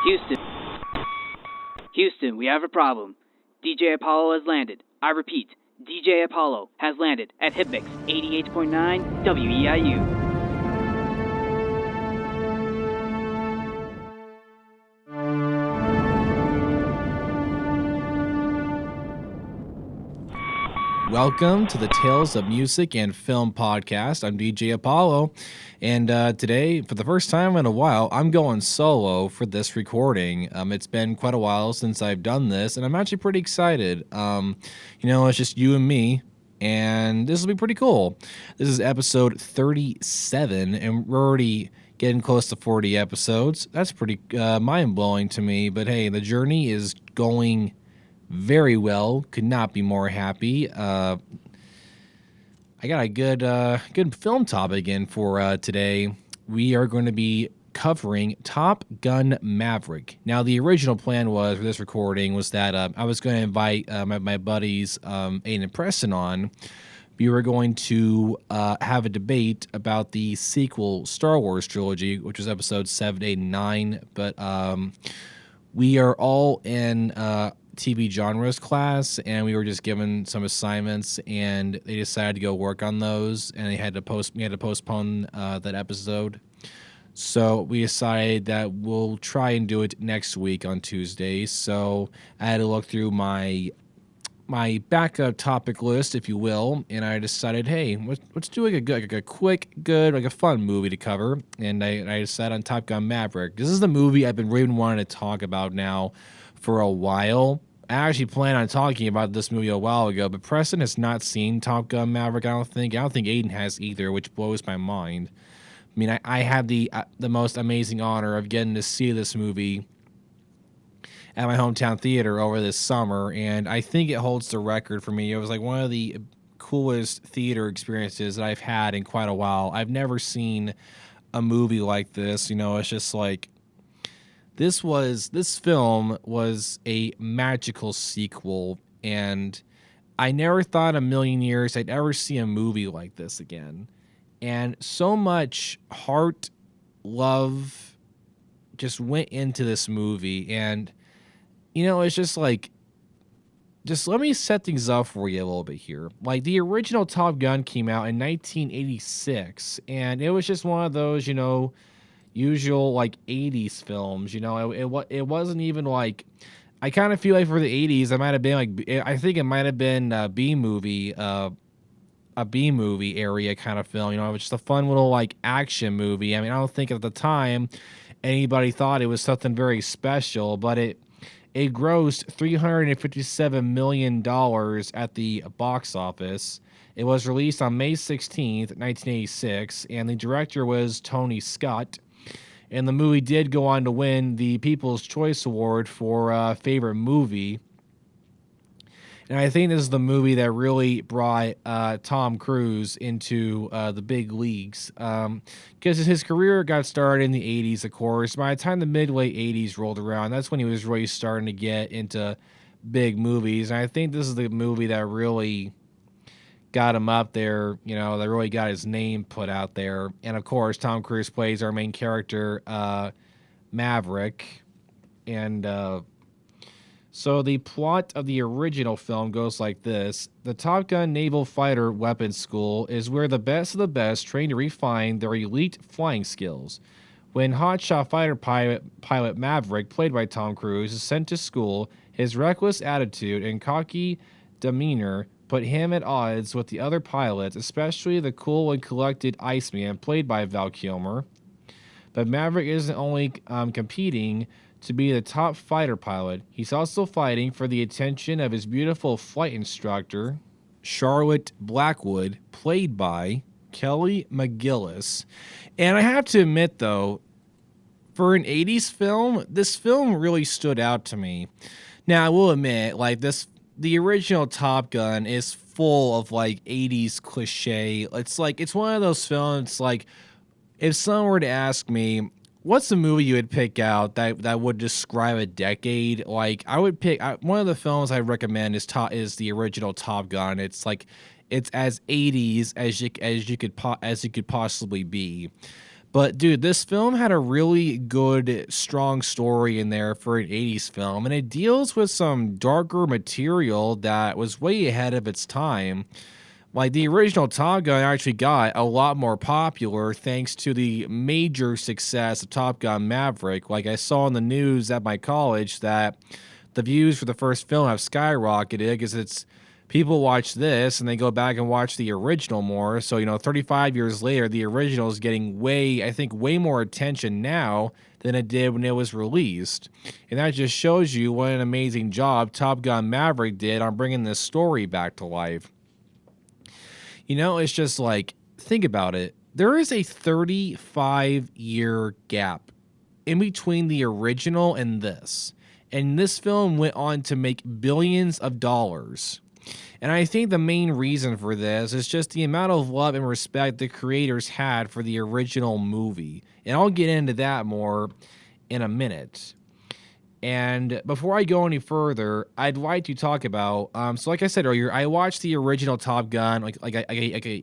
Houston. Houston, we have a problem. DJ Apollo has landed. I repeat, DJ Apollo has landed at Hitmix 88.9 WEIU. Welcome to the Tales of Music and Film podcast. I'm DJ Apollo, and today, for the first time in a while, I'm going solo for this recording. It's been quite a while since I've done this, and I'm actually pretty excited. It's just you and me, and this will be pretty cool. This is episode 37, and we're already getting close to 40 episodes. That's pretty mind-blowing to me, but hey, the journey is going very well. Could not be more happy. I got a good film topic in for today. We are going to be covering Top Gun Maverick. Now, the original plan was for this recording was that I was going to invite my buddies Aiden and Preston on. We were going to have a debate about the sequel Star Wars trilogy, which was episodes 7, 8, and 9. But we are all in TV genres class, and we were just given some assignments, and they decided to go work on those, and we had to postpone that episode. So we decided that we'll try and do it next week on Tuesday. So I had to look through my backup topic list, if you will, and I decided, hey, let's do a quick, good, fun movie to cover. And I decided on Top Gun Maverick. This is the movie I've been really wanting to talk about now for a while. I actually planned on talking about this movie a while ago, but Preston has not seen Top Gun Maverick. I don't think Aiden has either, which blows my mind. I mean, I had the most amazing honor of getting to see this movie at my hometown theater over this summer, and I think it holds the record for me. It was like one of the coolest theater experiences that I've had in quite a while. I've never seen a movie like this. It's just like, This film was a magical sequel, and I never thought in a million years I'd ever see a movie like this again. And so much heart, love just went into this movie, and it's just like, just let me set things up for you a little bit here. Like, the original Top Gun came out in 1986, and it was just one of those, usual 80s films. It wasn't even like, I kind of feel like for the 80s it might have been I think it might have been a B movie area kind of film. It was just a fun little action movie. I mean, I don't think at the time anybody thought it was something very special, but it grossed $357 million at the box office. It was released on May 16th, 1986, and the director was Tony Scott. And the movie did go on to win the People's Choice Award for favorite movie. And I think this is the movie that really brought Tom Cruise into the big leagues. Because his career got started in the 80s, of course. By the time the mid-late 80s rolled around, that's when he was really starting to get into big movies. And I think this is the movie that really got him up there, that really got his name put out there. And of course, Tom Cruise plays our main character, Maverick. And so the plot of the original film goes like this. The Top Gun Naval Fighter Weapons School is where the best of the best train to refine their elite flying skills. When hotshot fighter pilot Maverick, played by Tom Cruise, is sent to school, his reckless attitude and cocky demeanor put him at odds with the other pilots, especially the cool and collected Iceman, played by Val Kilmer. But Maverick isn't only competing to be the top fighter pilot, he's also fighting for the attention of his beautiful flight instructor, Charlotte Blackwood, played by Kelly McGillis. And I have to admit, though, for an 80s film, this film really stood out to me. Now, I will admit, the original Top Gun is full of 80s cliche. It's one of those films, if someone were to ask me, what's the movie you would pick out that would describe a decade? I would pick one of the films I recommend is the original Top Gun. It's as 80s as you could possibly be. But dude, this film had a really good, strong story in there for an 80s film, and it deals with some darker material that was way ahead of its time. Like the original Top Gun actually got a lot more popular thanks to the major success of Top Gun Maverick. Like I saw in the news at my college that the views for the first film have skyrocketed because it's people watch this and they go back and watch the original more. So, 35 years later, the original is getting I think, way more attention now than it did when it was released. And that just shows you what an amazing job Top Gun Maverick did on bringing this story back to life. It's just like, think about it. There is a 35-year gap in between the original and this. And this film went on to make billions of dollars. And I think the main reason for this is just the amount of love and respect the creators had for the original movie. And I'll get into that more in a minute. And before I go any further, I'd like to talk about. So, like I said earlier, I watched the original Top Gun like a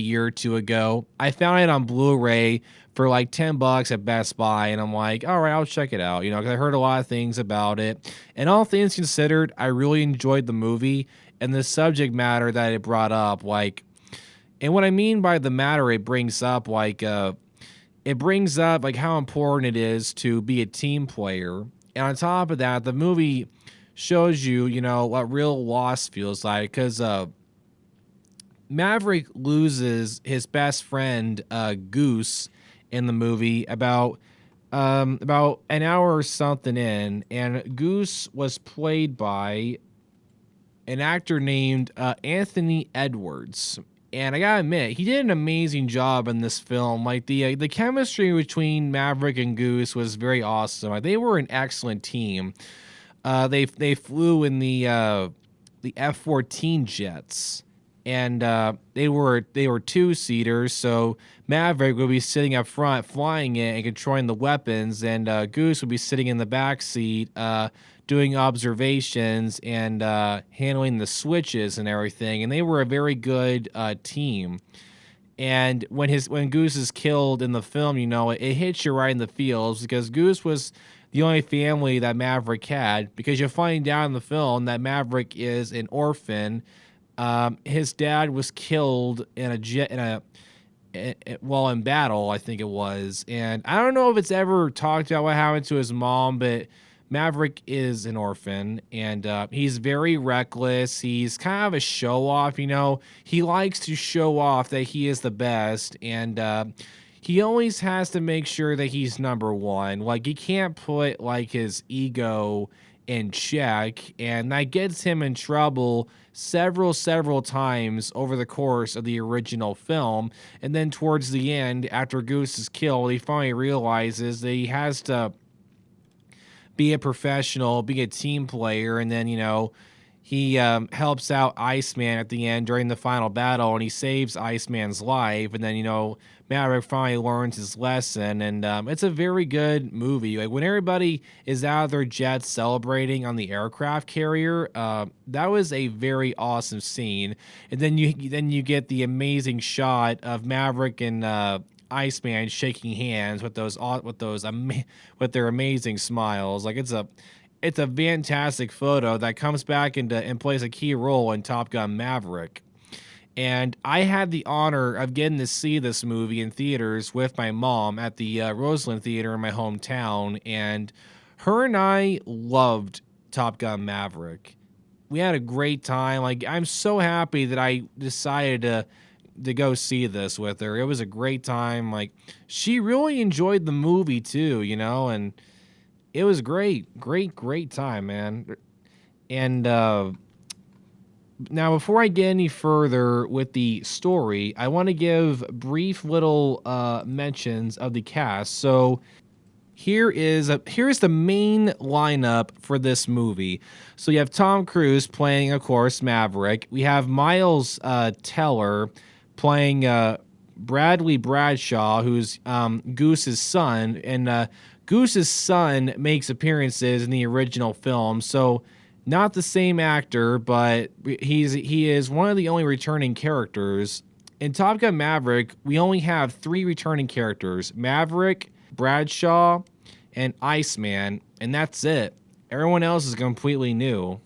year or two ago. I found it on Blu-ray for like $10 at Best Buy, and I'm like, all right, I'll check it out. Because I heard a lot of things about it, and all things considered, I really enjoyed the movie and the subject matter that it brought up. And what I mean by the matter it brings up, it brings up like how important it is to be a team player. And on top of that, the movie shows you, what real loss feels like, because Maverick loses his best friend, Goose, in the movie about an hour or something in, and Goose was played by an actor named Anthony Edwards. And I gotta admit, he did an amazing job in this film. Like the chemistry between Maverick and Goose was very awesome. Like, they were an excellent team. They flew in the F-14 jets, and they were two-seaters. So Maverick would be sitting up front, flying it and controlling the weapons, and Goose would be sitting in the back seat, doing observations and handling the switches and everything. And they were a very good team. And when Goose is killed in the film, it hits you right in the feels, because Goose was the only family that Maverick had. Because you find out in the film that Maverick is an orphan. His dad was killed while in battle, I think it was. And I don't know if it's ever talked about what happened to his mom, but Maverick is an orphan, and he's very reckless. He's kind of a show-off, He likes to show off that he is the best, and he always has to make sure that he's number one. Like, he can't put, his ego in check, and that gets him in trouble several times over the course of the original film. And then towards the end, after Goose is killed, he finally realizes that he has to be a professional, be a team player, and then, he helps out Iceman at the end during the final battle, and he saves Iceman's life, and then, Maverick finally learns his lesson, and it's a very good movie. Like, when everybody is out of their jets celebrating on the aircraft carrier, that was a very awesome scene. And then you get the amazing shot of Maverick and Iceman shaking hands with their amazing smiles. Like, it's a fantastic photo that comes back and plays a key role in Top Gun Maverick. And I had the honor of getting to see this movie in theaters with my mom at the Roseland Theater in my hometown, and her and I loved Top Gun Maverick. We had a great time. Like, I'm so happy that I decided to go see this with her. It was a great time. Like, she really enjoyed the movie too, and it was great time, man. And now, before I get any further with the story, I want to give brief little mentions of the cast. So here's the main lineup for this movie. So you have Tom Cruise playing, of course, Maverick. We have Miles Teller playing Bradley Bradshaw, who's Goose's son, and Goose's son makes appearances in the original film, so not the same actor, but he is one of the only returning characters in Top Gun Maverick, we only have 3 returning characters: Maverick, Bradshaw, and Iceman, and that's it. Everyone else is completely new.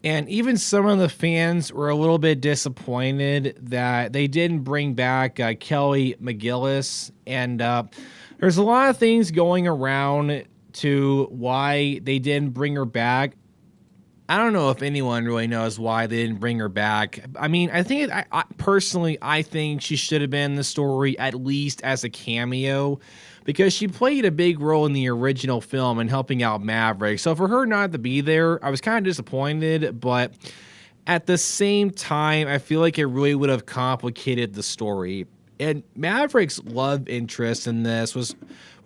And even some of the fans were a little bit disappointed that they didn't bring back Kelly McGillis. And there's a lot of things going around to why they didn't bring her back. I don't know if anyone really knows why they didn't bring her back. I mean, I think personally, I think she should have been in the story at least as a cameo, because she played a big role in the original film in helping out Maverick. So for her not to be there, I was kind of disappointed, but at the same time, I feel like it really would have complicated the story. And Maverick's love interest in this was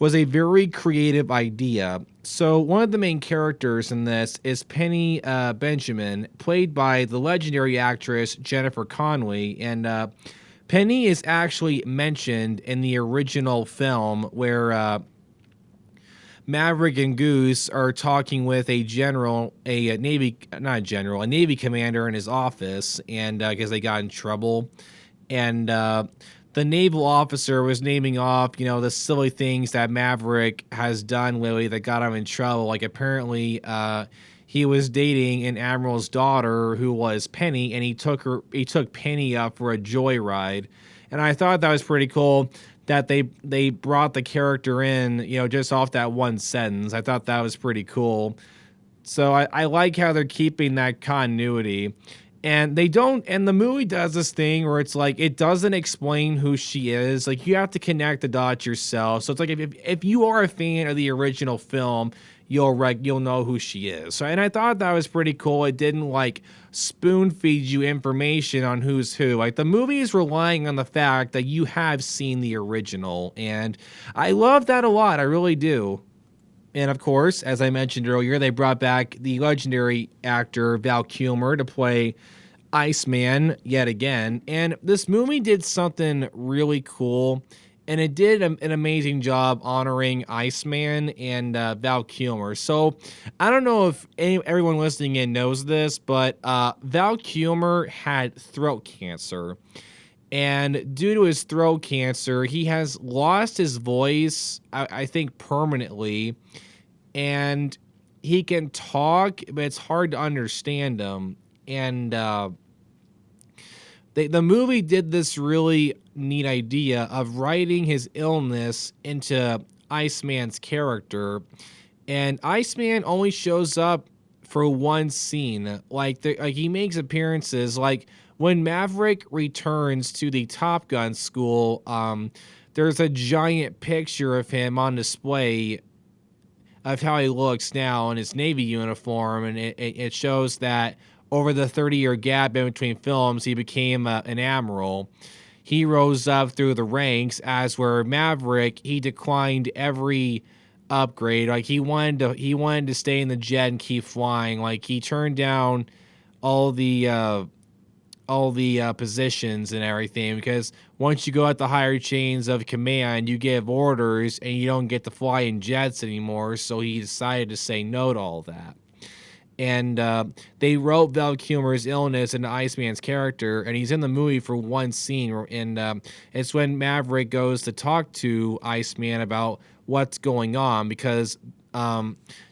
a very creative idea. So one of the main characters in this is Penny Benjamin, played by the legendary actress Jennifer Connelly, and Penny is actually mentioned in the original film where Maverick and Goose are talking with a Navy commander in his office, and because they got in trouble, and the naval officer was naming off, the silly things that Maverick has done lately that got him in trouble. Like apparently, he was dating an admiral's daughter who was Penny, and he took Penny up for a joyride. And I thought that was pretty cool that they brought the character in, just off that one sentence. I thought that was pretty cool. So I like how they're keeping that continuity. And the movie does this thing where it's like, it doesn't explain who she is. Like, you have to connect the dots yourself. So it's like, if you are a fan of the original film, you'll know who she is. So, and I thought that was pretty cool. It didn't like spoon feed you information on who's who. Like, the movie is relying on the fact that you have seen the original. And I love that a lot. I really do. And of course, as I mentioned earlier, they brought back the legendary actor Val Kilmer to play Iceman yet again. And this movie did something really cool, and it did an amazing job honoring Iceman and Val Kilmer. So I don't know if everyone listening in knows this, but Val Kilmer had throat cancer. And due to his throat cancer, he has lost his voice, I think, permanently. And he can talk, but it's hard to understand him. And the movie did this really neat idea of writing his illness into Iceman's character. And Iceman only shows up for one scene. Like he makes appearances. Like when Maverick returns to the Top Gun school, there's a giant picture of him on display of how he looks now in his Navy uniform, and it shows that over the 30-year gap in between films, he became an admiral. He rose up through the ranks, as where Maverick, he declined every upgrade. Like he wanted to stay in the jet and keep flying. Like he turned down all the positions and everything, because once you go at the higher chains of command, you give orders and you don't get to fly in jets anymore. So he decided to say no to all that. And they wrote Val Kilmer's illness into Iceman's character, and he's in the movie for one scene. And it's when Maverick goes to talk to Iceman about what's going on, because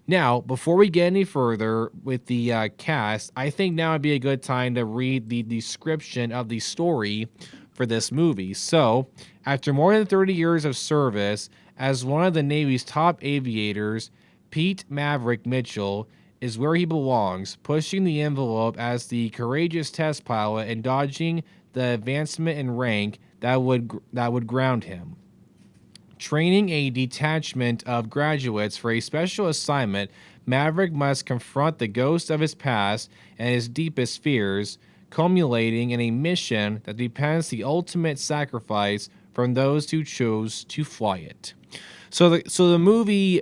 now, before we get any further with the cast, I think now would be a good time to read the description of the story for this movie. So, after more than 30 years of service as one of the Navy's top aviators, Pete Maverick Mitchell is where he belongs, pushing the envelope as the courageous test pilot and dodging the advancement in rank that would ground him. Training a detachment of graduates for a special assignment, Maverick must confront the ghost of his past and his deepest fears, culminating in a mission that depends the ultimate sacrifice from those who chose to fly it. So the movie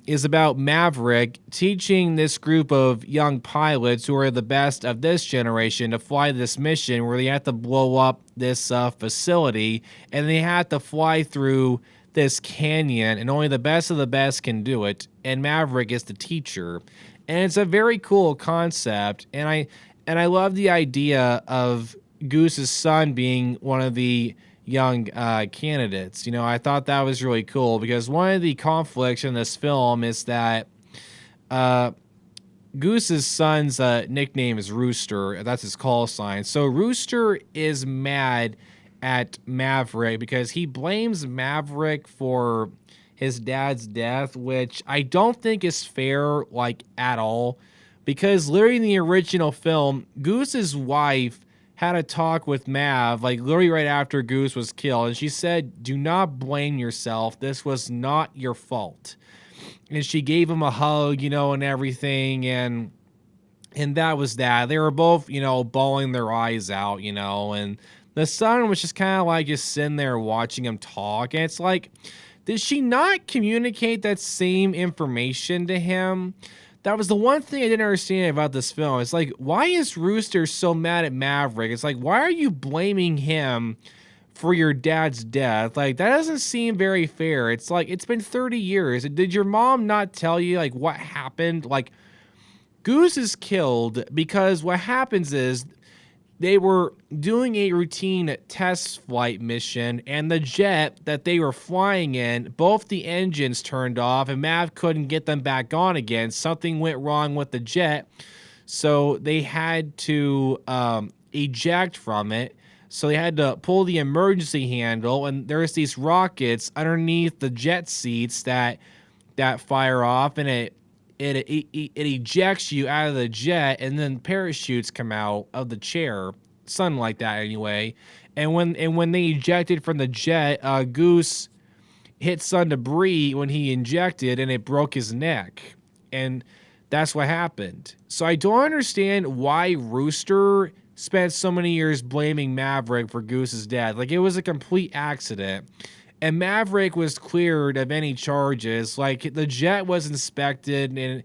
is about Maverick teaching this group of young pilots who are the best of this generation to fly this mission where they have to blow up this facility, and they have to fly through this canyon, and only the best of the best can do it, and Maverick is the teacher. And it's a very cool concept, and I love the idea of Goose's son being one of the young candidates. You know, I thought that was really cool because one of the conflicts in this film is that uh, Goose's son's nickname is Rooster. That's his call sign. So Rooster is mad at Maverick because he blames Maverick for his dad's death, which I don't think is fair, like, at all. Because literally in the original film, Goose's wife had a talk with Mav, like literally right after Goose was killed, and she said, "Do not blame yourself. This was not your fault." And she gave him a hug, you know, and everything, and that was that. They were both, you know, bawling their eyes out, you know, and the son was just kind of like just sitting there watching him talk, and it's like, did she not communicate that same information to him? That was the one thing I didn't understand about this film. It's like, why is Rooster so mad at Maverick? It's like, why are you blaming him for your dad's death? Like, that doesn't seem very fair. It's like, it's been 30 years. Did your mom not tell you, like, what happened? Like, Goose is killed because what happens is they were doing a routine test flight mission, and the jet that they were flying in, both the engines turned off, and Mav couldn't get them back on again. Something went wrong with the jet, so they had to eject from it. So they had to pull the emergency handle, and there's these rockets underneath the jet seats that fire off, and it ejects you out of the jet, and then parachutes come out of the chair, something like that anyway. And when they ejected from the jet, Goose hit some debris when he injected, and it broke his neck, and that's what happened. So I don't understand why Rooster spent so many years blaming Maverick for Goose's death. Like, it was a complete accident. And Maverick was cleared of any charges. Like, the jet was inspected, and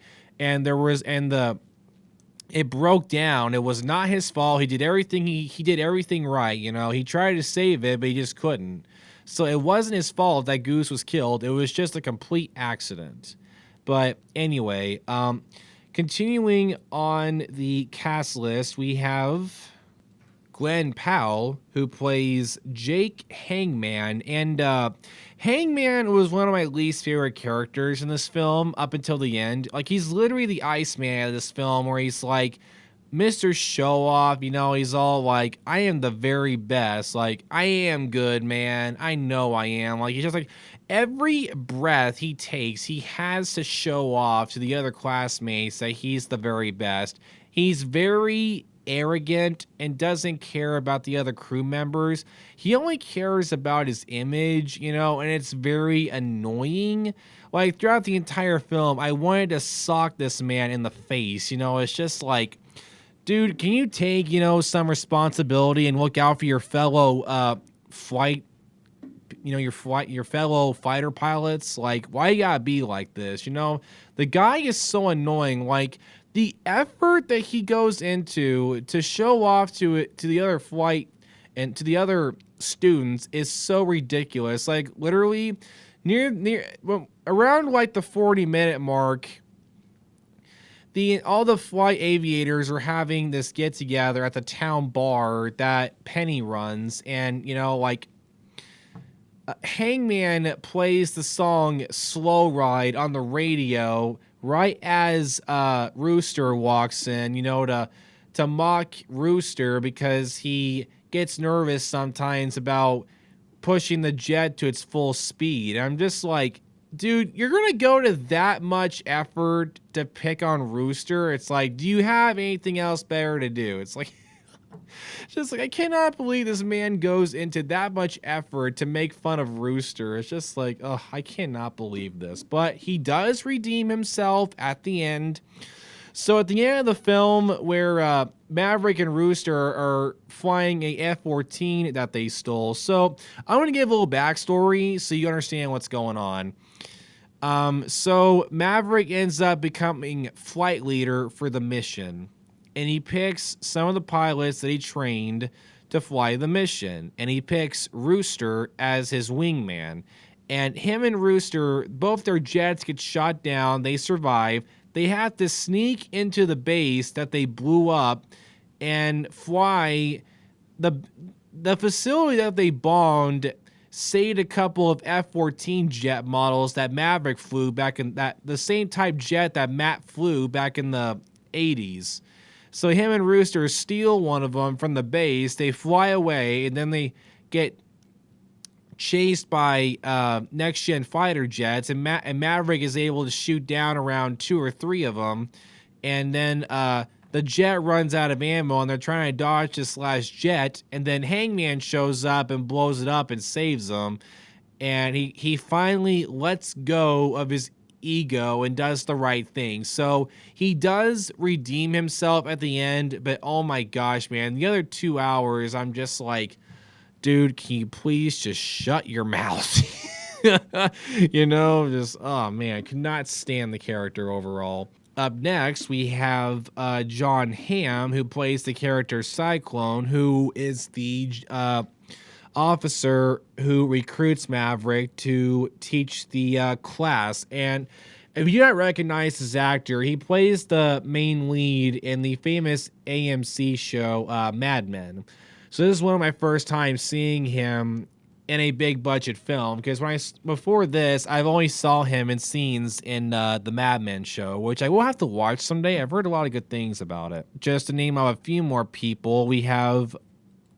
it broke down. It was not his fault. He did everything he did everything right. You know, he tried to save it, but he just couldn't. So it wasn't his fault that Goose was killed. It was just a complete accident. But anyway, continuing on the cast list, we have Glenn Powell, who plays Jake Hangman. And Hangman was one of my least favorite characters in this film up until the end. Like, he's literally the Iceman of this film, where he's like Mr. Show-Off, you know, he's all like, I am the very best. Like, I am good, man. I know I am. Like, he's just like, every breath he takes, he has to show off to the other classmates that he's the very best. He's very arrogant and doesn't care about the other crew members. He only cares about his image, you know, and it's very annoying. Like, throughout the entire film, I wanted to sock this man in the face. You know, it's just like, dude, can you take, you know, some responsibility and look out for your fellow flight, you know, your fellow fighter pilots? Like, why you gotta be like this? You know, the guy is so annoying. Like, the effort that he goes into to show off to the other flight and to the other students is so ridiculous. Like, literally around like the 40-minute mark, all the flight aviators are having this get together at the town bar that Penny runs, and, you know, like, Hangman plays the song Slow Ride on the radio right as Rooster walks in, you know, to mock Rooster because he gets nervous sometimes about pushing the jet to its full speed. I'm just like, dude, you're going to go to that much effort to pick on Rooster? It's like, do you have anything else better to do? It's like, just like, I cannot believe this man goes into that much effort to make fun of Rooster. It's just like, oh, I cannot believe this. But he does redeem himself at the end. So at the end of the film, where Maverick and Rooster are flying a F-14 that they stole. So I'm going to give a little backstory so you understand what's going on. So Maverick ends up becoming flight leader for the mission, and he picks some of the pilots that he trained to fly the mission, and he picks Rooster as his wingman. And him and Rooster, both their jets get shot down. They survive. They have to sneak into the base that they blew up and fly the the facility that they bombed saved a couple of F-14 jet models that Maverick flew back in that the same type jet that Matt flew back in the 80s. So him and Rooster steal one of them from the base. They fly away, and then they get chased by next-gen fighter jets, and Maverick is able to shoot down around 2 or 3 of them, and then the jet runs out of ammo, and they're trying to dodge this last jet, and then Hangman shows up and blows it up and saves them, and he finally lets go of his ego and does the right thing. So he does redeem himself at the end, but oh my gosh, man, the other 2 hours, I'm just like, dude, can you please just shut your mouth? Just, oh man, I could not stand the character overall. Up next, we have John Hamm, who plays the character Cyclone, who is the officer who recruits Maverick to teach the class. And if you don't recognize this actor, he plays the main lead in the famous AMC show Mad Men. So this is one of my first times seeing him in a big budget film, because before this, I've only saw him in scenes in the Mad Men show, which I will have to watch someday. I've heard a lot of good things about it. Just to name out a few more people, we have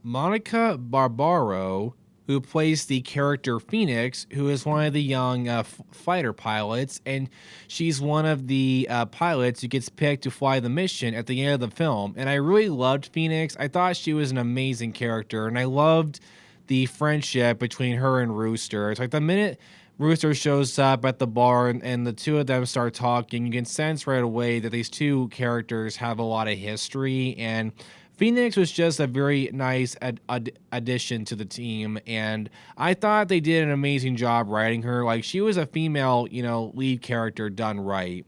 Monica Barbaro, who plays the character Phoenix, who is one of the young fighter pilots, and she's one of the pilots who gets picked to fly the mission at the end of the film. And I really loved Phoenix. I thought she was an amazing character, and I loved the friendship between her and Rooster. It's like the minute Rooster shows up at the bar and the two of them start talking, you can sense right away that these two characters have a lot of history, and Phoenix was just a very nice addition to the team, and I thought they did an amazing job writing her. Like, she was a female, lead character done right.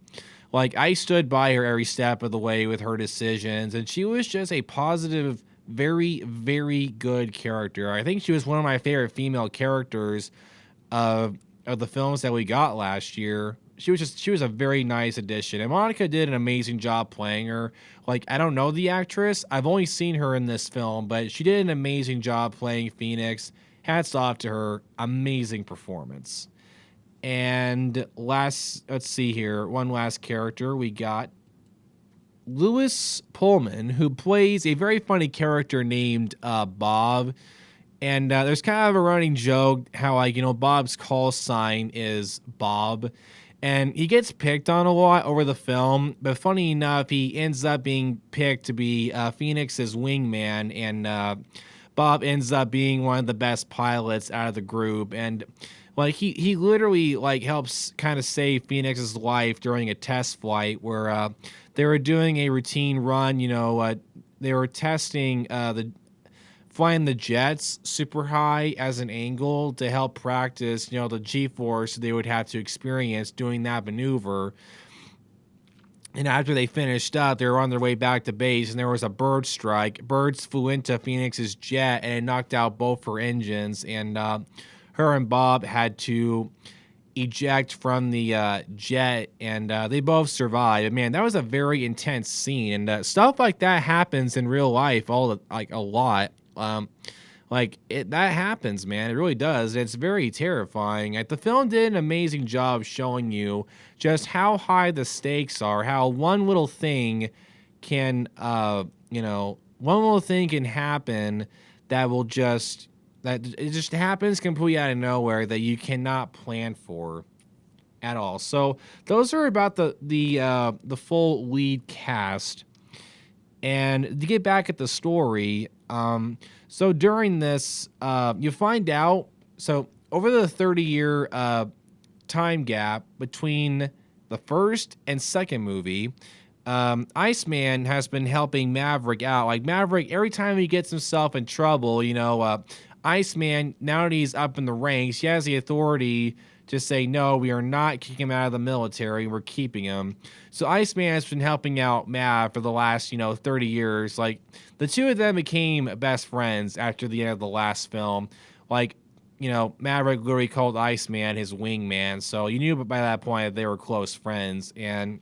Like, I stood by her every step of the way with her decisions, and she was just a positive, very, very good character. I think she was one of my favorite female characters of the films that we got last year. She was a very nice addition, and Monica did an amazing job playing her. Like, I don't know the actress. I've only seen her in this film, but she did an amazing job playing Phoenix. Hats off to her. Amazing performance. And let's see here. One last character. We got Lewis Pullman, who plays a very funny character named Bob. And there's kind of a running joke how, Bob's call sign is Bob. And he gets picked on a lot over the film, but funny enough, he ends up being picked to be Phoenix's wingman, and Bob ends up being one of the best pilots out of the group. And he literally helps kind of save Phoenix's life during a test flight where they were doing a routine run. They were testing flying the jets super high as an angle to help practice, the G-force they would have to experience doing that maneuver. And after they finished up, they were on their way back to base, and there was a bird strike. Birds flew into Phoenix's jet, and it knocked out both her engines, and her and Bob had to eject from the jet, and they both survived. Man, that was a very intense scene, and stuff like that happens in real life a lot. That happens, man. It really does. It's very terrifying. The film did an amazing job showing you just how high the stakes are, how one little thing can, happen that it just happens completely out of nowhere that you cannot plan for at all. So those are about the full lead cast. And to get back at the story, so during this, you find out, so over the 30-year time gap between the first and second movie, Iceman has been helping Maverick out. Like, Maverick, every time he gets himself in trouble, Iceman, now that he's up in the ranks, he has the authority to say, no, we are not kicking him out of the military, we're keeping him. So Iceman has been helping out Mav for the last, 30 years. Like, the two of them became best friends after the end of the last film. Like, Maverick literally called Iceman his wingman, so you knew by that point that they were close friends. And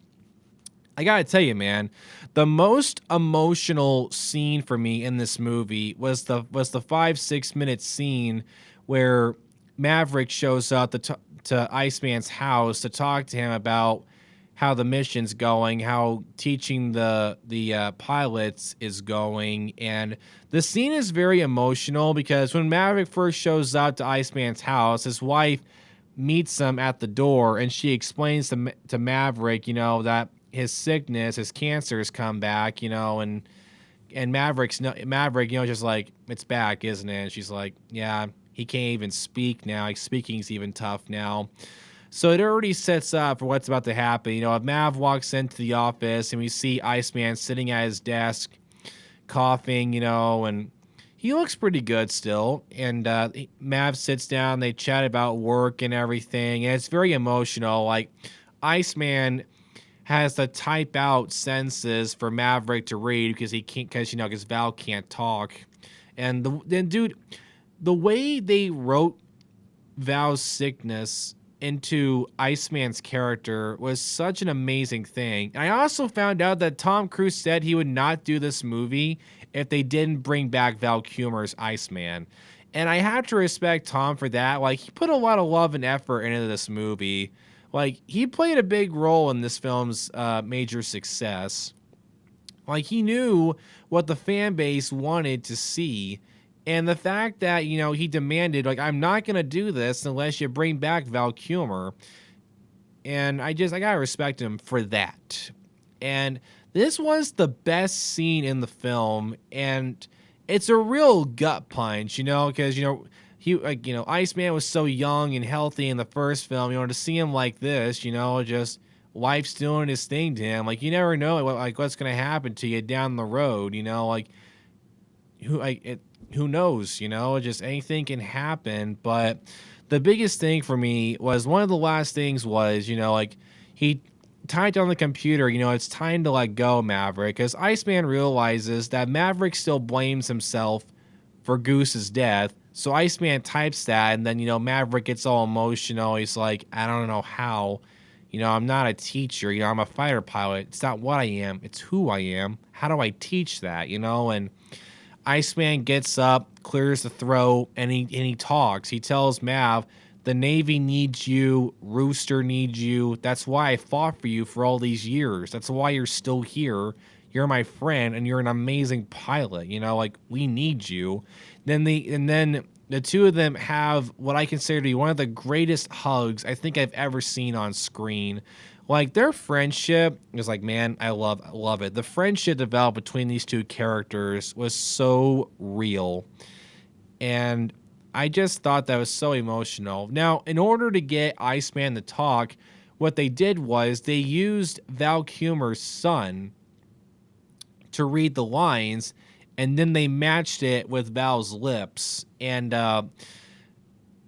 I gotta tell you, man, the most emotional scene for me in this movie was the 5-6 minute scene where Maverick shows up to Iceman's house to talk to him about how the mission's going, how teaching the pilots is going, and the scene is very emotional because when Maverick first shows up to Iceman's house, his wife meets him at the door, and she explains to Maverick, that his sickness, his cancer has come back, and Maverick, just like, it's back, isn't it? And she's like, yeah, he can't even speak now. Like, speaking's even tough now. So it already sets up for what's about to happen. If Mav walks into the office and we see Iceman sitting at his desk, coughing, and he looks pretty good still. And Mav sits down, they chat about work and everything, and it's very emotional. Like, Iceman has to type out sentences for Maverick to read because he can't, because Val can't talk. And then, dude, the way they wrote Val's sickness into Iceman's character was such an amazing thing. And I also found out that Tom Cruise said he would not do this movie if they didn't bring back Val Kilmer's Iceman. And I have to respect Tom for that. Like, he put a lot of love and effort into this movie. Like, he played a big role in this film's major success. Like, he knew what the fan base wanted to see. And the fact that, he demanded, like, I'm not going to do this unless you bring back Val Kilmer. And I got to respect him for that. And this was the best scene in the film. And it's a real gut punch, because, Iceman was so young and healthy in the first film. To see him like this, just life's doing his thing to him. Like, you never know, what's going to happen to you down the road, who knows, just anything can happen. But the biggest thing for me was one of the last things was, he typed on the computer, it's time to let go, Maverick, because Iceman realizes that Maverick still blames himself for Goose's death. So Iceman types that, and then, Maverick gets all emotional. He's like, I don't know how, I'm not a teacher, I'm a fighter pilot. It's not what I am, it's who I am. How do I teach that, and Iceman gets up, clears the throat, and he talks. He tells Mav, the Navy needs you, Rooster needs you. Then why I fought for you for all these years. That's why you're still here. You're my friend, and you're an amazing pilot. We need you. Then the two of them have what I consider to be one of the greatest hugs I think I've ever seen on screen. Like, their friendship is like, man, I love it. The friendship developed between these two characters was so real. And I just thought that was so emotional. Now, in order to get Iceman to talk, what they did was they used Val Kilmer's son to read the lines, and then they matched it with Val's lips. And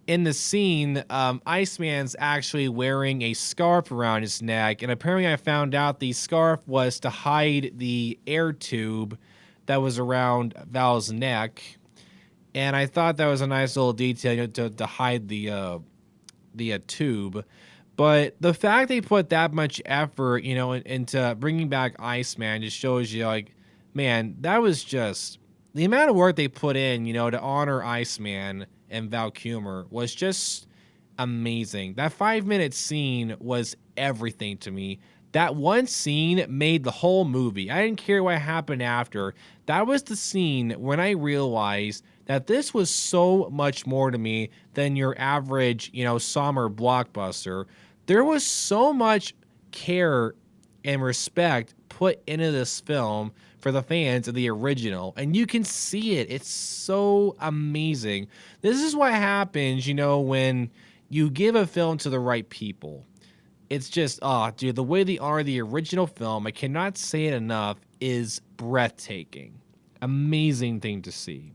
in the scene, Iceman's actually wearing a scarf around his neck, and apparently I found out the scarf was to hide the air tube that was around Val's neck, and I thought that was a nice little detail, to hide the tube. But the fact they put that much effort, into bringing back Iceman just shows you, like, man, that was just the amount of work they put in, to honor Iceman and Val Kilmer was just amazing. That 5-minute scene was everything to me. That one scene made the whole movie. I didn't care what happened after. That was the scene when I realized that this was so much more to me than your average, summer blockbuster. There was so much care and respect put into this film for the fans of the original, and you can see it. It's so amazing. This is what happens, when you give a film to the right people. It's just, dude, the way they honor the original film, I cannot say it enough, is breathtaking. Amazing thing to see.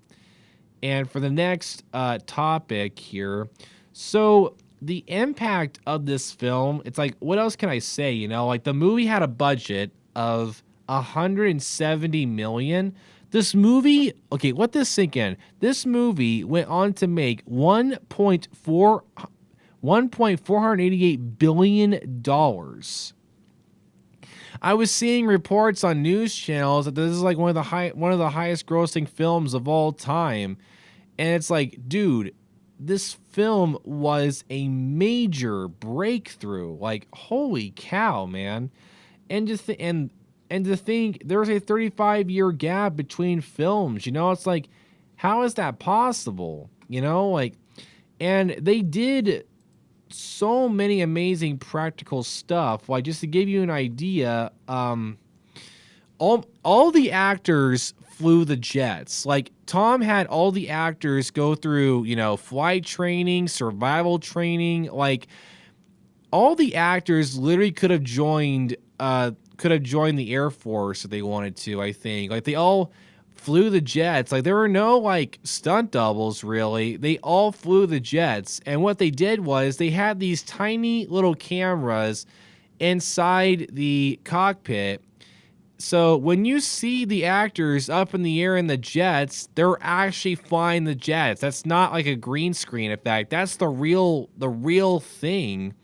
And for the next topic here, so the impact of this film, it's like, what else can I say? Like, the movie had a budget of $170 million. This movie, okay, let this sink in. This movie went on to make $1.488 billion. I was seeing reports on news channels that this is like one of the highest grossing films of all time. And it's like, dude, this film was a major breakthrough. Like, holy cow, man. And to think there's a 35-year gap between films, it's like, how is that possible? Like, and they did so many amazing practical stuff. Like, just to give you an idea, all the actors flew the jets. Like, Tom had all the actors go through, flight training, survival training. Like, all the actors literally could have joined the Air Force if they wanted to, I think. Like, they all flew the jets. Like, there were no, like, stunt doubles, really. They all flew the jets. And what they did was they had these tiny little cameras inside the cockpit. So when you see the actors up in the air in the jets, they're actually flying the jets. That's not like a green screen effect. That's the real thing.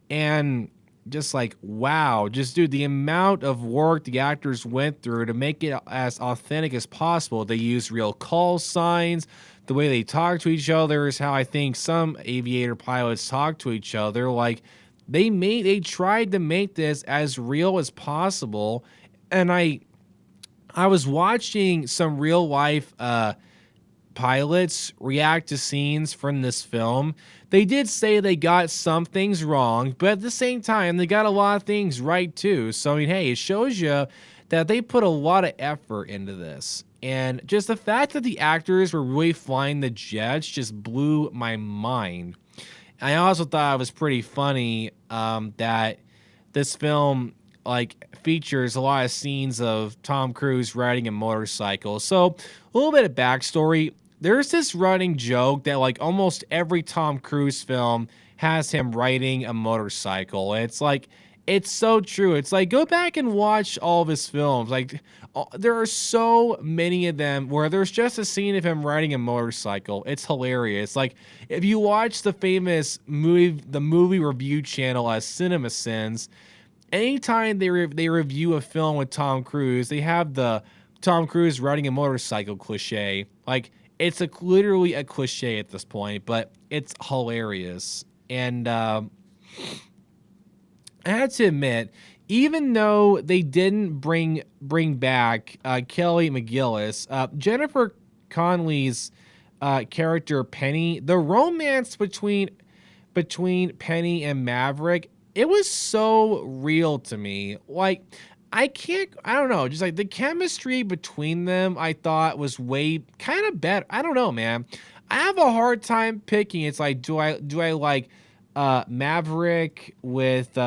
And just like, wow, just dude, the amount of work the actors went through to make it as authentic as possible. They used real call signs. The way they talk to each other is how I think some aviator pilots talk to each other. Like, they tried to make this as real as possible. And I was watching some real life pilots react to scenes from this film. They did say they got some things wrong, but at the same time, they got a lot of things right too. So, I mean, hey, it shows you that they put a lot of effort into this. And just the fact that the actors were really flying the jets just blew my mind. I also thought it was pretty funny that this film features a lot of scenes of Tom Cruise riding a motorcycle. So a little bit of backstory. There's this running joke that like almost every Tom Cruise film has him riding a motorcycle. And it's like, it's so true. It's like, go back and watch all of his films. Like, there are so many of them where there's just a scene of him riding a motorcycle. It's hilarious. Like, if you watch the famous movie review channel as Cinema Sins, anytime they review a film with Tom Cruise, they have the Tom Cruise riding a motorcycle cliche. Like, it's literally a cliche at this point, but it's hilarious. And I had to admit, even though they didn't bring back Kelly McGillis, Jennifer Connelly's character Penny, the romance between Penny and Maverick, it was so real to me. Like, I don't know, just like the chemistry between them, I thought was way kind of better. I don't know, man. I have a hard time picking. It's like, do I like Maverick with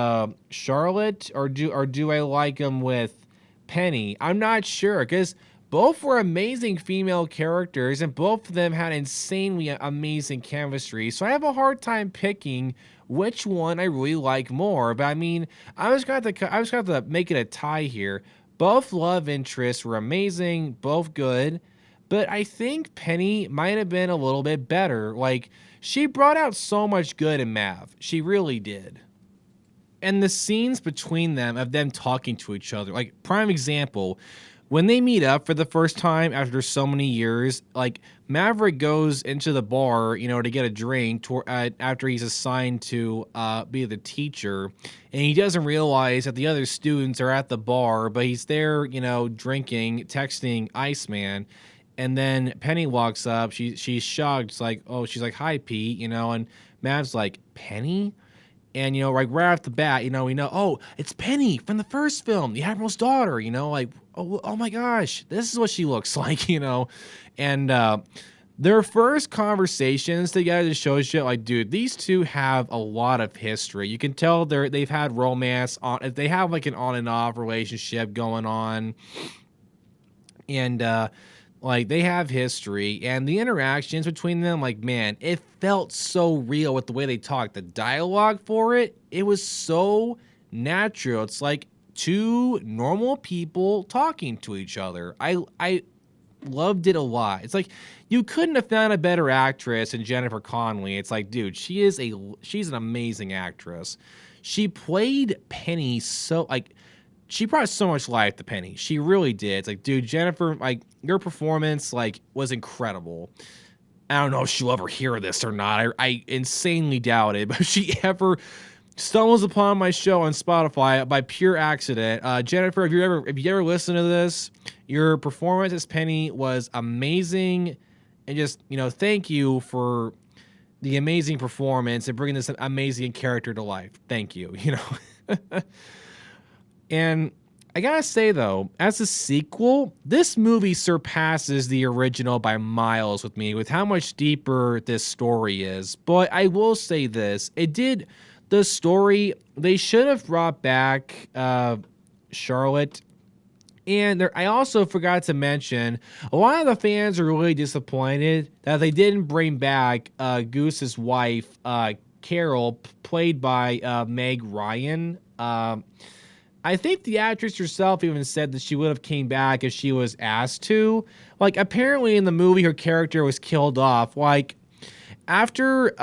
Charlotte, or do I like him with Penny? I'm not sure, because both were amazing female characters and both of them had insanely amazing chemistry. So I have a hard time picking which one I really like more. But I mean, I was going to make it a tie here. Both love interests were amazing, both good, but I think Penny might have been a little bit better. Like, she brought out so much good in Mav. She really did. And the scenes between them, of them talking to each other, like, prime example, when they meet up for the first time after so many years, like, Maverick goes into the bar, to get a drink after he's assigned to be the teacher, and he doesn't realize that the other students are at the bar, but he's there, drinking, texting Iceman. And then Penny walks up. She's shocked. It's like, oh, she's like, "Hi, Pete," and Mav's like, "Penny?" And, like, right off the bat, we know, oh, it's Penny from the first film, the Admiral's daughter, like, oh my gosh, this is what she looks like, And their first conversations together just shows you, like, dude, these two have a lot of history. You can tell they've had romance they have like an on and off relationship going on. And like, they have history, and the interactions between them, like, man, it felt so real with the way they talked. The dialogue for it was so natural. It's like two normal people talking to each other. I loved it a lot. It's like, you couldn't have found a better actress than Jennifer Connelly. It's like, dude, she's an amazing actress. She played Penny so, like, she brought so much life to Penny. She really did. It's like, dude, Jennifer, like, your performance, like, was incredible. I don't know if she'll ever hear this or not. I insanely doubt it. But if she ever stumbles upon my show on Spotify by pure accident, Jennifer, if you ever listen to this, your performance as Penny was amazing, and just, you know, thank you for the amazing performance and bringing this amazing character to life. Thank you. You know. And I gotta say, though, as a sequel, this movie surpasses the original by miles with me, with how much deeper this story is. But I will say this, the story, they should have brought back Charlotte. And I also forgot to mention, a lot of the fans are really disappointed that they didn't bring back Goose's wife, Carol, played by Meg Ryan. I think the actress herself even said that she would have came back if she was asked to. Like, apparently in the movie, her character was killed off. Like, after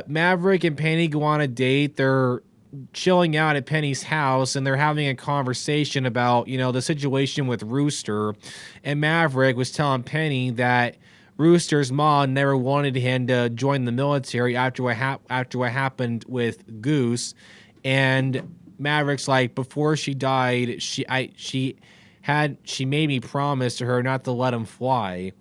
Maverick and Penny go on a date, they're chilling out at Penny's house, and they're having a conversation about, you know, the situation with Rooster. And Maverick was telling Penny that Rooster's mom never wanted him to join the military after what happened with Goose. And Maverick's like, before she died, she made me promise to her not to let him fly.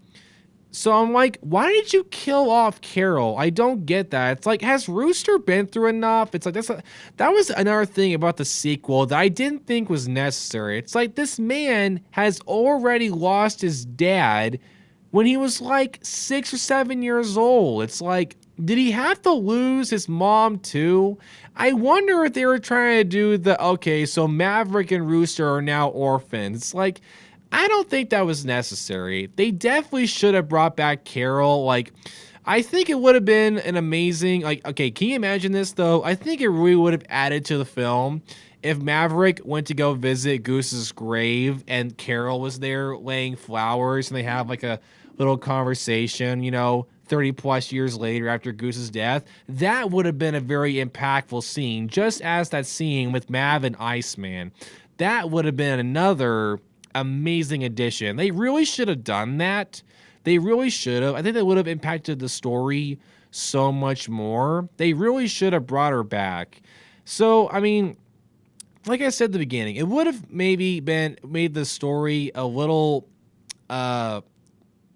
So I'm like, why did you kill off Carol? I don't get that. It's like, has Rooster been through enough? It's like, that was another thing about the sequel that I didn't think was necessary. It's like, this man has already lost his dad when he was like 6 or 7 years old. It's like, did he have to lose his mom too? I wonder if they were trying to do okay, so Maverick and Rooster are now orphans. It's like, I don't think that was necessary. They definitely should have brought back Carol. Like, I think it would have been an amazing, like, okay, can you imagine this though? I think it really would have added to the film if Maverick went to go visit Goose's grave and Carol was there laying flowers, and they have like a little conversation, you know, 30 plus years later after Goose's death. That would have been a very impactful scene, just as that scene with Mav and Iceman. That would have been another amazing addition. They really should have done that. They really should have. I think that would have impacted the story so much more. They really should have brought her back. So, I mean, like I said at the beginning, it would have maybe made the story a little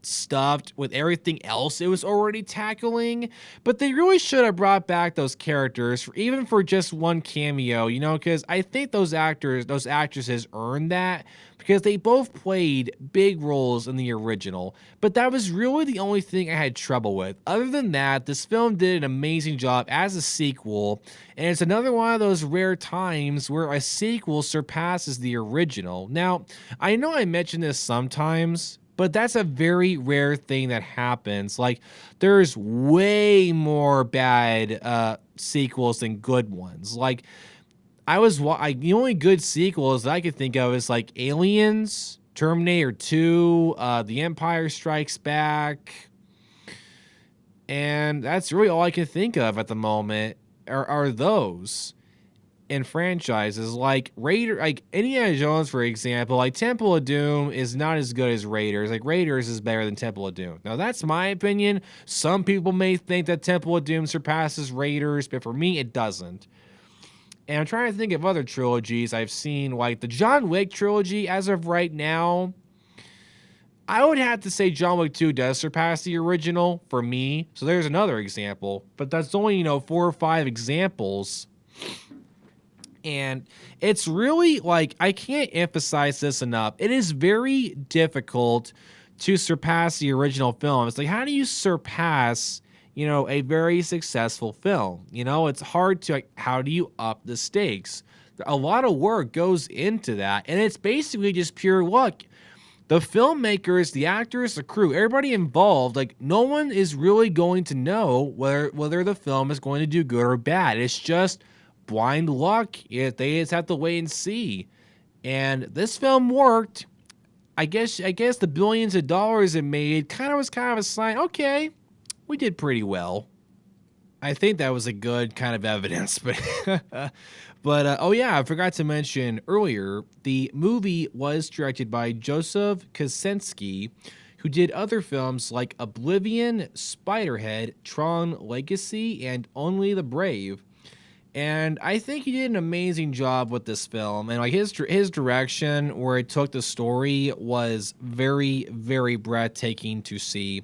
stuffed with everything else it was already tackling, but they really should have brought back those characters even for just one cameo, you know, because I think those actresses earned that, because they both played big roles in the original. But that was really the only thing I had trouble with. Other than that, this film did an amazing job as a sequel, and it's another one of those rare times where a sequel surpasses the original. Now, I know I mentioned this sometimes, but that's a very rare thing that happens. Like, there's way more bad sequels than good ones. Like, the only good sequels that I could think of is like Aliens, Terminator 2, The Empire Strikes Back, and that's really all I can think of at the moment are those in franchises. Like Indiana Jones, for example. Like, Temple of Doom is not as good as Raiders. Like, Raiders is better than Temple of Doom. Now, that's my opinion. Some people may think that Temple of Doom surpasses Raiders, but for me, it doesn't. And I'm trying to think of other trilogies I've seen, like the John Wick trilogy. As of right now, I would have to say John Wick 2 does surpass the original for me. So there's another example, but that's only, 4 or 5 examples. And it's really, like, I can't emphasize this enough. It is very difficult to surpass the original film. It's like, how do you surpass, a very successful film? It's hard to, how do you up the stakes? A lot of work goes into that, and it's basically just pure luck. The filmmakers, the actors, the crew, everybody involved, like, no one is really going to know whether the film is going to do good or bad. It's just blind luck. They just have to wait and see. And this film worked. I guess the billions of dollars it made was kind of a sign. Okay, we did pretty well. I think that was a good kind of evidence, but oh yeah, I forgot to mention earlier, the movie was directed by Joseph Kosinski, who did other films like Oblivion, Spiderhead, Tron Legacy, and Only the Brave. And I think he did an amazing job with this film. And like his direction, where it took the story, was very, very breathtaking to see.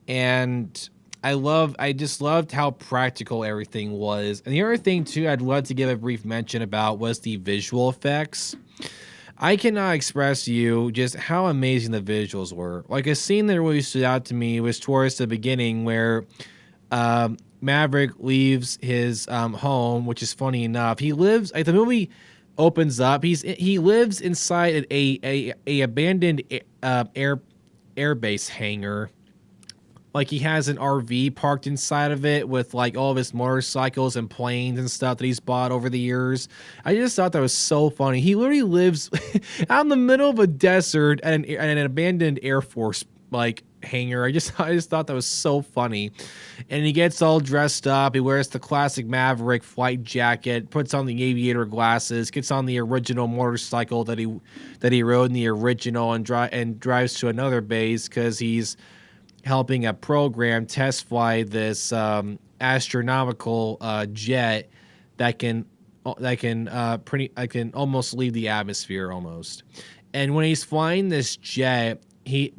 And I just loved how practical everything was. And the other thing too, I'd love to give a brief mention about was the visual effects. I cannot express to you just how amazing the visuals were. Like a scene that really stood out to me was towards the beginning where Maverick leaves his home, which is funny enough. He lives like the movie opens up. He lives inside a abandoned air base hangar. Like he has an RV parked inside of it with like all of his motorcycles and planes and stuff that he's bought over the years. I just thought that was so funny. He literally lives out in the middle of a desert and an abandoned Air Force like hangar. I just thought that was so funny. And he gets all dressed up. He wears the classic Maverick flight jacket, puts on the aviator glasses, gets on the original motorcycle that he rode in the original, and drives to another base because he's helping a program test fly this astronomical jet that can almost leave the atmosphere almost. And when he's flying this jet, he's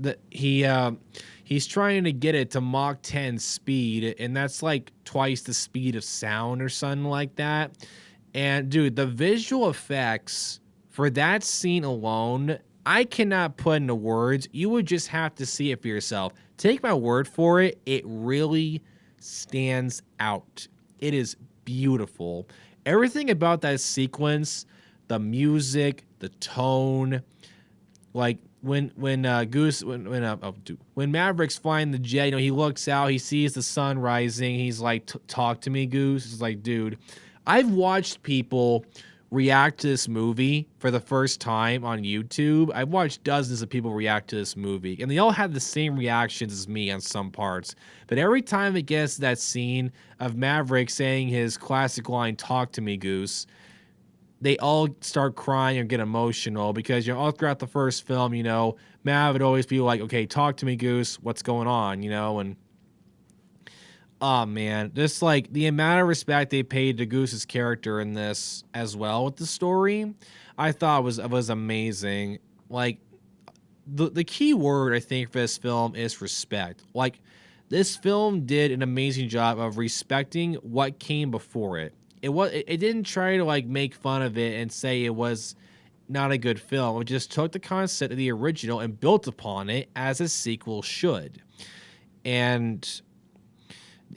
trying to get it to Mach 10 speed, and that's like twice the speed of sound or something like that. And dude, the visual effects for that scene alone, I cannot put into words. You would just have to see it for yourself. Take my word for it. It really stands out. It is beautiful. Everything about that sequence, the music, the tone, like when Maverick's flying the jet, he looks out, he sees the sun rising. He's like, "Talk to me, Goose." It's like, dude, I've watched people react to this movie for the first time on YouTube. I've watched dozens of people react to this movie, and they all have the same reactions as me on some parts. But every time it gets to that scene of Maverick saying his classic line, "Talk to me, Goose," they all start crying or get emotional because, all throughout the first film, Mav would always be like, "Okay, talk to me, Goose. What's going on?" And oh man, just like the amount of respect they paid to Goose's character in this as well with the story, I thought was amazing. Like the key word I think for this film is respect. Like this film did an amazing job of respecting what came before it. It didn't try to like make fun of it and say it was not a good film. It just took the concept of the original and built upon it as a sequel should. And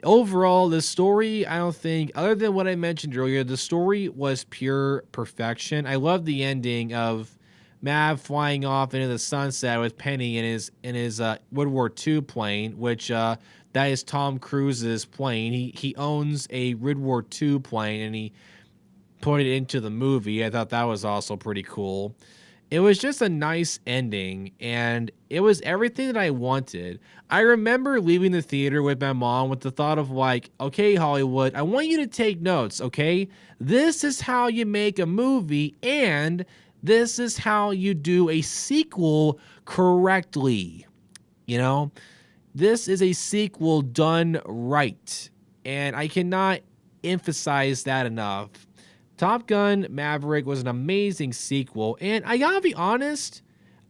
overall, the story, I don't think, other than what I mentioned earlier, the story was pure perfection. I love the ending of Mav flying off into the sunset with Penny in his World War II plane, which that is Tom Cruise's plane. He owns a World War II plane, and he put it into the movie. I thought that was also pretty cool. It was just a nice ending, and it was everything that I wanted. I remember leaving the theater with my mom with the thought of like, "Okay, Hollywood, I want you to take notes, okay? This is how you make a movie, and this is how you do a sequel correctly." This is a sequel done right, and I cannot emphasize that enough. Top Gun Maverick was an amazing sequel, and I gotta be honest,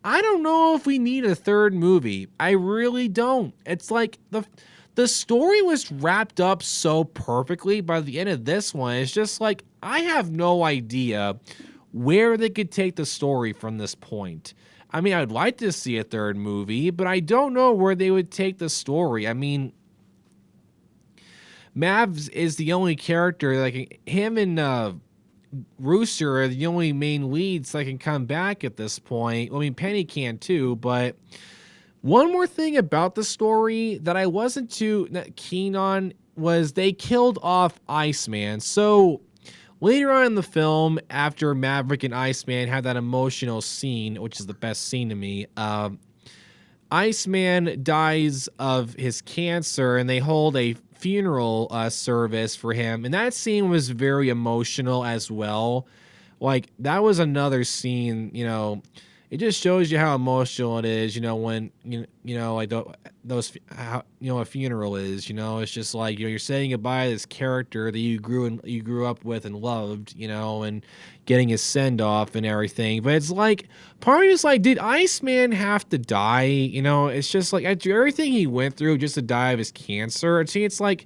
I don't know if we need a third movie. I really don't. It's like the story was wrapped up so perfectly by the end of this one. It's just like I have no idea where they could take the story from this point. I mean, I'd like to see a third movie, but I don't know where they would take the story. I mean, Mavs is the only character, like him and Rooster are the only main leads that can come back at this point. I mean, Penny can too, but one more thing about the story that I wasn't too keen on was they killed off Iceman. So later on in the film, after Maverick and Iceman had that emotional scene, which is the best scene to me, Iceman dies of his cancer, and they hold a funeral service for him, and that scene was very emotional as well. Like that was another scene, it just shows you how emotional it is, when like those how a funeral is, it's just like you're saying goodbye to this character that you grew up with and loved, and getting his send off and everything. But it's like part of me is like, did Iceman have to die? It's just like after everything he went through just to die of his cancer. See, it's like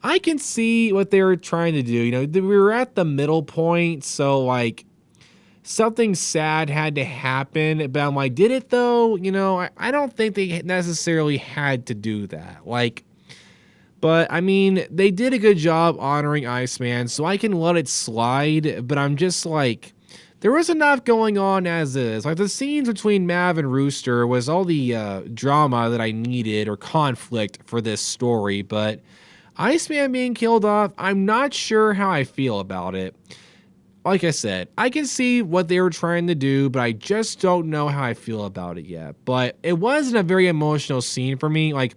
I can see what they were trying to do. We were at the middle point, so like something sad had to happen, but I'm like, did it though? I don't think they necessarily had to do that. Like, but I mean, they did a good job honoring Iceman, so I can let it slide, but I'm just like, there was enough going on as is. Like the scenes between Mav and Rooster was all the drama that I needed or conflict for this story, but Iceman being killed off, I'm not sure how I feel about it. Like I said, I can see what they were trying to do, but I just don't know how I feel about it yet. But it wasn't a very emotional scene for me. Like,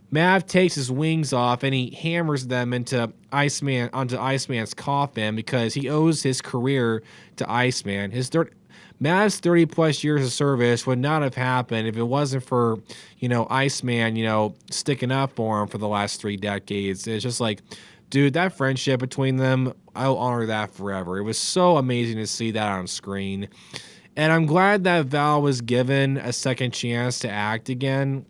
Mav takes his wings off and he hammers them onto Iceman's coffin because he owes his career to Iceman. Mav's 30 plus years of service would not have happened if it wasn't for, Iceman, sticking up for him for the last 3 decades. It's just like, dude, that friendship between them, I'll honor that forever. It was so amazing to see that on screen. And I'm glad that Val was given a second chance to act again.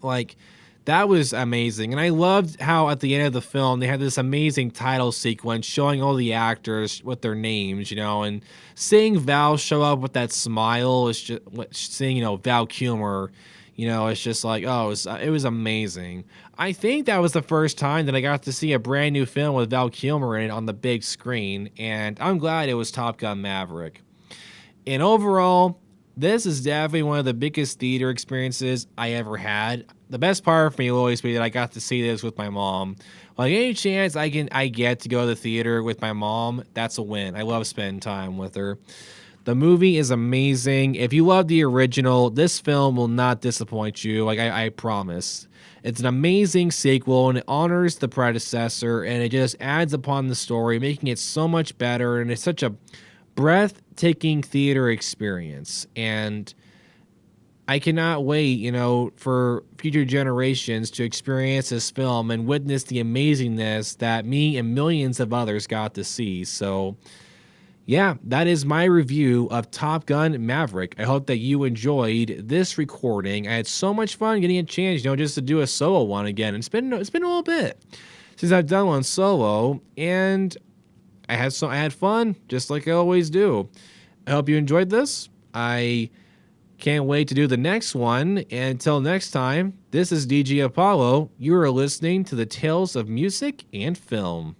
Like, that was amazing. And I loved how at the end of the film, they had this amazing title sequence showing all the actors with their names, and seeing Val show up with that smile, is just seeing, Val Kilmer, it's just like, oh, it was amazing. I think that was the first time that I got to see a brand new film with Val Kilmer in it on the big screen, and I'm glad it was Top Gun Maverick. And overall, this is definitely one of the biggest theater experiences I ever had. The best part for me will always be that I got to see this with my mom. Like, any chance I get to go to the theater with my mom, that's a win. I love spending time with her. The movie is amazing. If you love the original, this film will not disappoint you. Like, I promise. It's an amazing sequel, and it honors the predecessor, and it just adds upon the story, making it so much better, and it's such a breathtaking theater experience. And I cannot wait, for future generations to experience this film and witness the amazingness that me and millions of others got to see. So, yeah, that is my review of Top Gun Maverick. I hope that you enjoyed this recording. I had so much fun getting a chance, just to do a solo one again. It's been a little bit since I've done one solo, and I had fun, just like I always do. I hope you enjoyed this. I can't wait to do the next one. And until next time, this is DJ Apollo. You are listening to the Tales of Music and Film.